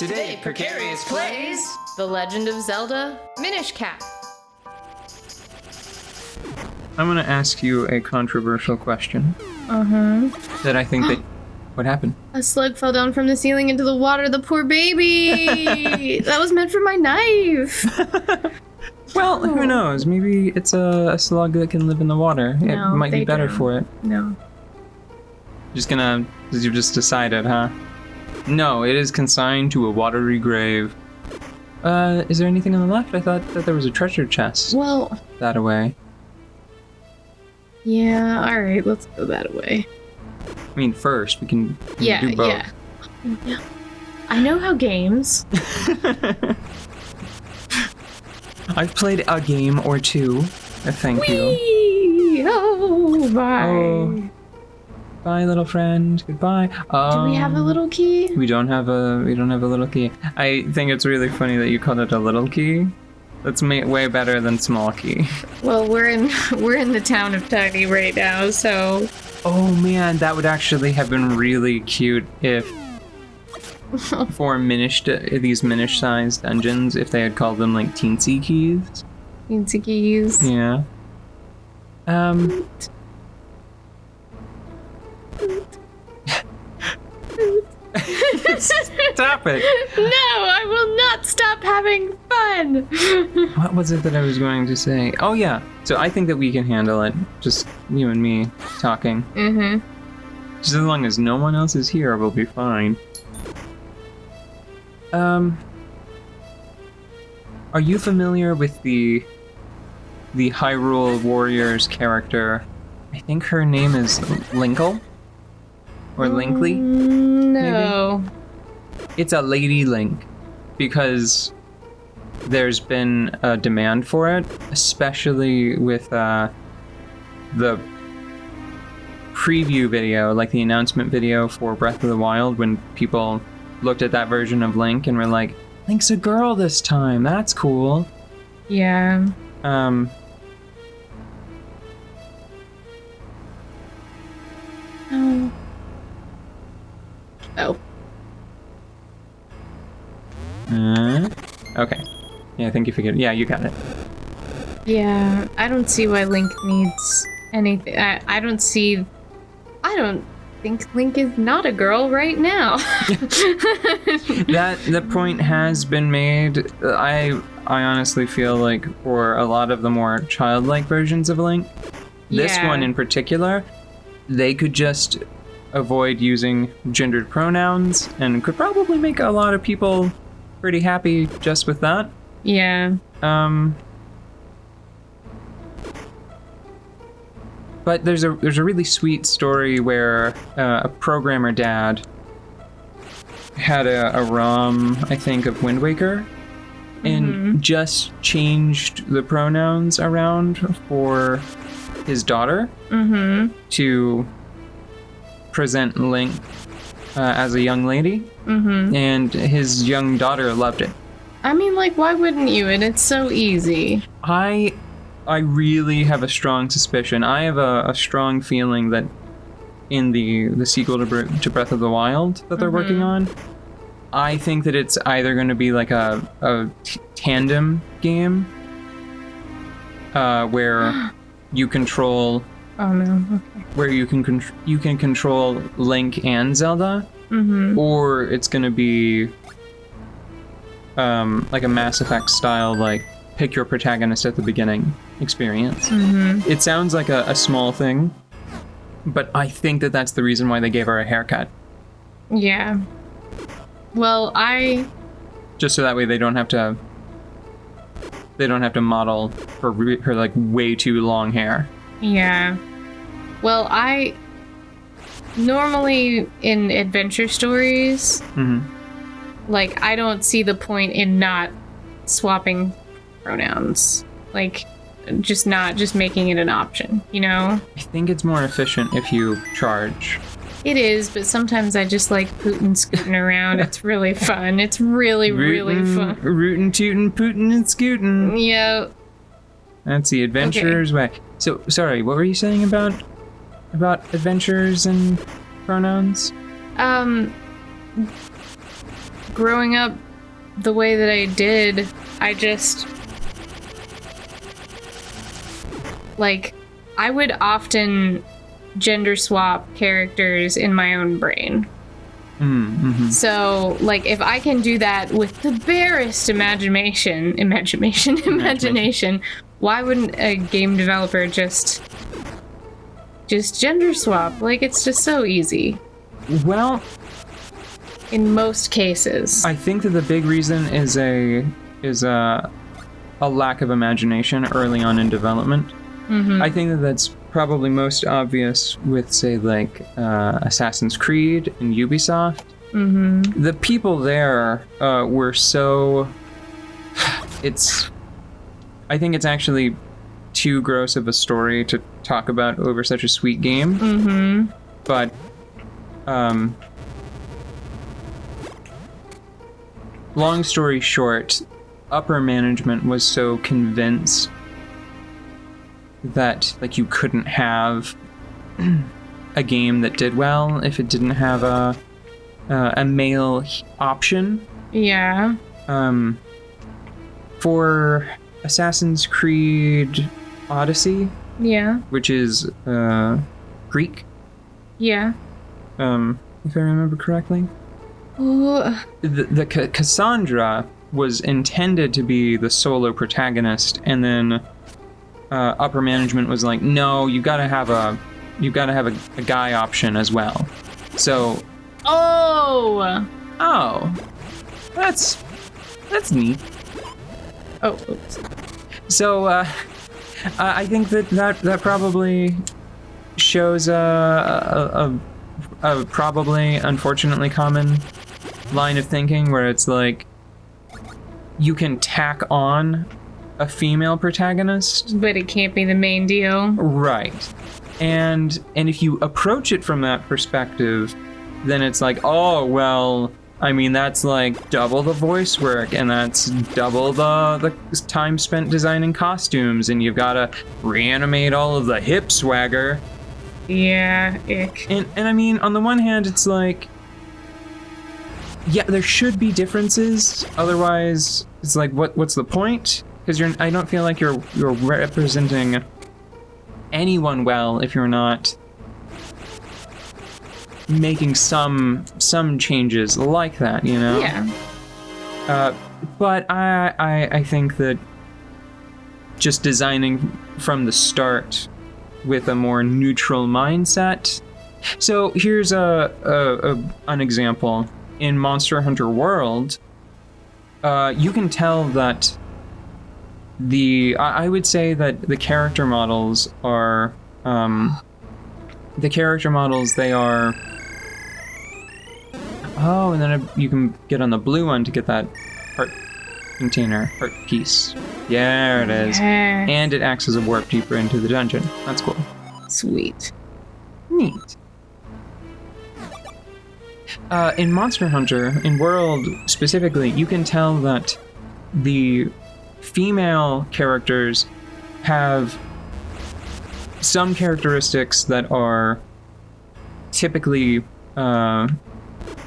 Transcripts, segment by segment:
Today, Precarious plays The Legend of Zelda Minish Cap. I'm gonna ask you a controversial question. That I think that... What happened? A slug fell down from the ceiling into the water, the poor baby! That was meant for my knife! Well, who knows? Maybe it's a slug that can live in the water. It might be better for it. No. You just decided, huh? No, it is consigned to a watery grave. Is there anything on the left? I thought that there was a treasure chest. Well... That away. Yeah, alright, let's go that way. I mean, first, we can do both. Yeah. I know how games. I've played a game or two. Thank you. Whee! Oh, bye. Oh. Bye, little friend. Goodbye. Do we have a little key? We don't have a little key. I think it's really funny that you called it a little key. That's way better than small key. Well, we're in the town of Tiny right now, so. Oh man, that would actually have been really cute if for these Minish-sized dungeons, if they had called them like teensy keys. Teensy keys. Yeah. Stop it! No, I will not stop having fun! What was it that I was going to say? Oh yeah, so I think that we can handle it. Just you and me talking. Just as long as no one else is here, we'll be fine. Are you familiar with the Hyrule Warriors character? I think her name is Linkle? Or Linkley? No. Maybe? It's a Lady Link, because there's been a demand for it, especially with the preview video, like the announcement video for Breath of the Wild, when people looked at that version of Link and were like, Link's a girl this time, that's cool. Yeah. Oh. Okay. Yeah, I think you figured. Yeah, you got it. Yeah, I don't see why Link needs anything. I don't think Link is not a girl right now. The point has been made. I honestly feel like for a lot of the more childlike versions of Link, this one in particular, they could just avoid using gendered pronouns and could probably make a lot of people pretty happy just with that. Yeah. But there's a really sweet story where a programmer dad had a ROM, I think, of Wind Waker, and just changed the pronouns around for his daughter to present Link as a young lady, and his young daughter loved it. I mean, like, why wouldn't you? And it's so easy. I really have a strong suspicion. I have a strong feeling that in the sequel to Breath of the Wild that they're working on, I think that it's either going to be like a tandem game where you control. Oh no. Okay. Where you can control Link and Zelda, or it's going to be like a Mass Effect style, like pick your protagonist at the beginning experience. It sounds like a small thing, but I think that that's the reason why they gave her a haircut. Yeah. Well, just so that way they don't have to model her like way too long hair. Yeah. Well, I normally in adventure stories, like, I don't see the point in not swapping pronouns. Like, just making it an option, you know? I think it's more efficient if you charge. It is, but sometimes I just like Pootin scooting around. It's really fun. It's really fun. Rootin, Tootin, Pootin, and Scootin. Yep. That's the adventurer's way. So, sorry, what were you saying about adventures and pronouns? growing up the way that I did, I just... Like, I would often gender swap characters in my own brain. So, like, if I can do that with the barest imagination, why wouldn't a game developer just gender swap? Like, it's just so easy. Well, in most cases, I think that the big reason is a lack of imagination early on in development. I think that that's probably most obvious with, say, like Assassin's Creed and Ubisoft. The people there were so... I think it's actually too gross of a story to talk about over such a sweet game. But long story short, upper management was so convinced that, like, you couldn't have a game that did well if it didn't have a male option. Yeah. For Assassin's Creed Odyssey. Yeah. Which is Greek. Yeah. If I remember correctly. Oh. The Cassandra was intended to be the solo protagonist, and then upper management was like, no, you gotta have a guy option as well. So, that's neat. Oh, oops. So, I think that probably shows a probably unfortunately common line of thinking where it's like you can tack on a female protagonist, but it can't be the main deal. Right. And if you approach it from that perspective, then it's like, oh, well, I mean, that's like double the voice work, and that's double the time spent designing costumes, and you've got to reanimate all of the hip swagger. Yeah, ick. And I mean, on the one hand, it's like, yeah, there should be differences. Otherwise, it's like, what's the point? Because I don't feel like you're representing anyone well if you're not making some changes like that, you know? Yeah. But I think that just designing from the start with a more neutral mindset. So here's an example. In Monster Hunter World, you can tell that I would say that the character models are they are. Oh, and then you can get on the blue one to get that heart piece. Yeah, it is. Yes. And it acts as a warp deeper into the dungeon. That's cool. Sweet. Neat. In Monster Hunter, in World specifically, you can tell that the female characters have some characteristics that are typically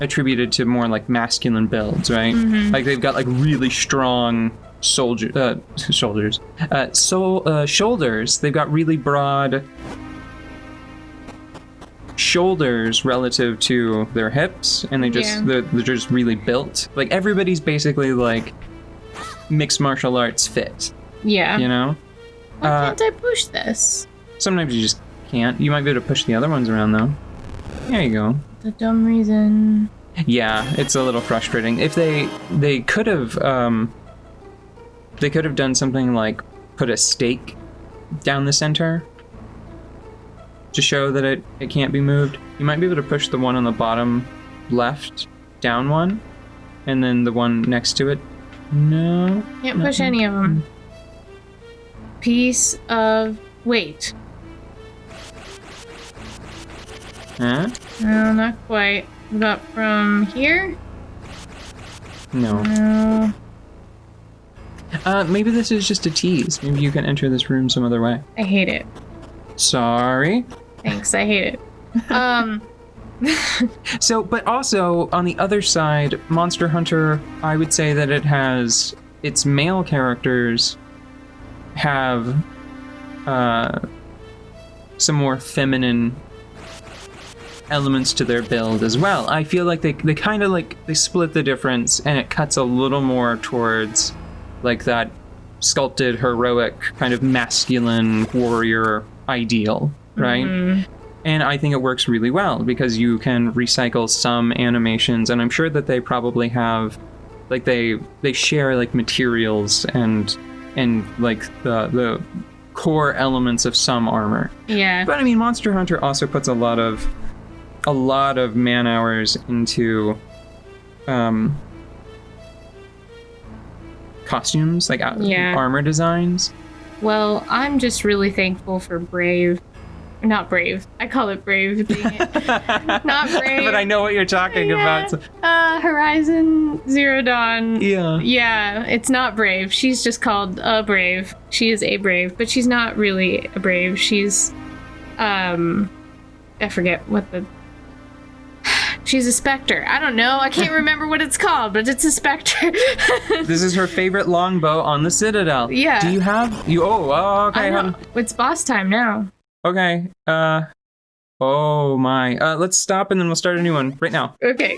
attributed to more like masculine builds, right? Like they've got like really strong shoulders. They've got really broad shoulders relative to their hips, and they're just really built. Like everybody's basically like mixed martial arts fit. Yeah. You know? Why can't I push this? Sometimes you just can't. You might be able to push the other ones around though. There you go. The dumb reason. Yeah, it's a little frustrating. If they could have done something like put a stake down the center to show that it can't be moved. You might be able to push the one on the bottom left down one, and then the one next to it. No. Can't push any of them. Piece of weight. Huh? No, not quite. About from here? No. No. Maybe this is just a tease. Maybe you can enter this room some other way. I hate it. Sorry. Thanks, I hate it. So, but also on the other side, Monster Hunter, I would say that it has its male characters have some more feminine elements to their build as well. I feel like they kind of like they split the difference, and it cuts a little more towards like that sculpted, heroic, kind of masculine warrior ideal, right? And I think it works really well because you can recycle some animations, and I'm sure that they probably have like they share like materials and like the core elements of some armor. Yeah. But I mean, Monster Hunter also puts a lot of man hours into costumes, like armor designs. Well, I'm just really thankful for Brave. Not Brave. I call it Brave. Dang it. Not Brave. But I know what you're talking about. So. Horizon Zero Dawn. Yeah. Yeah, it's not Brave. She's just called a Brave. She is a Brave, but she's not really a Brave. She's, I forget what the... She's a Spectre. I don't know. I can't remember what it's called, but it's a Spectre. This is her favorite longbow on the Citadel. Yeah. Do you have... Oh, okay. It's boss time now. Okay. Oh my. Let's stop and then we'll start a new one right now. Okay.